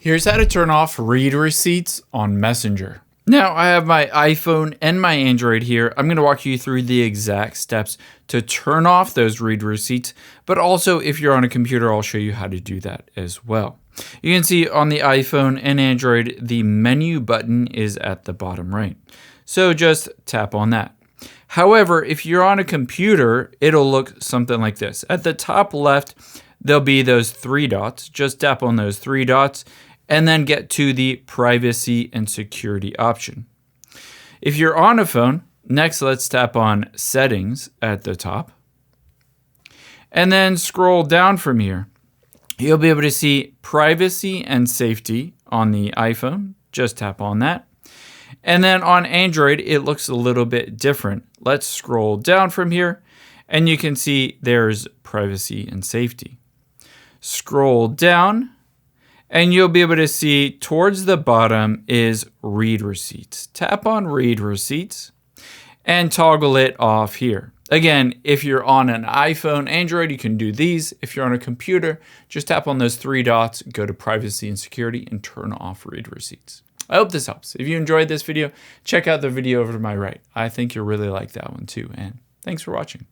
Here's how to turn off read receipts on Messenger. Now I have my iPhone and my Android here. I'm going to walk you through the exact steps to turn off those read receipts, but also if you're on a computer, I'll show you how to do that as well. You can see on the iPhone and Android, the menu button is at the bottom right. So just tap on that. However, if you're on a computer, it'll look something like this. At the top left, there'll be those three dots. Just tap on those three dots and then get to the privacy and security option. If you're on a phone, next let's tap on settings at the top and then scroll down from here. You'll be able to see privacy and safety on the iPhone. Just tap on that. And then on Android, it looks a little bit different. Let's scroll down from here and you can see there's privacy and safety. Scroll down and you'll be able to see towards the bottom is read receipts. Tap on read receipts and toggle it off here. Again, if you're on an iPhone, Android, you can do these. If you're on a computer, just tap on those three dots, go to privacy and security and turn off read receipts. I hope this helps. If you enjoyed this video, check out the video over to my right. I think you'll really like that one too. And thanks for watching.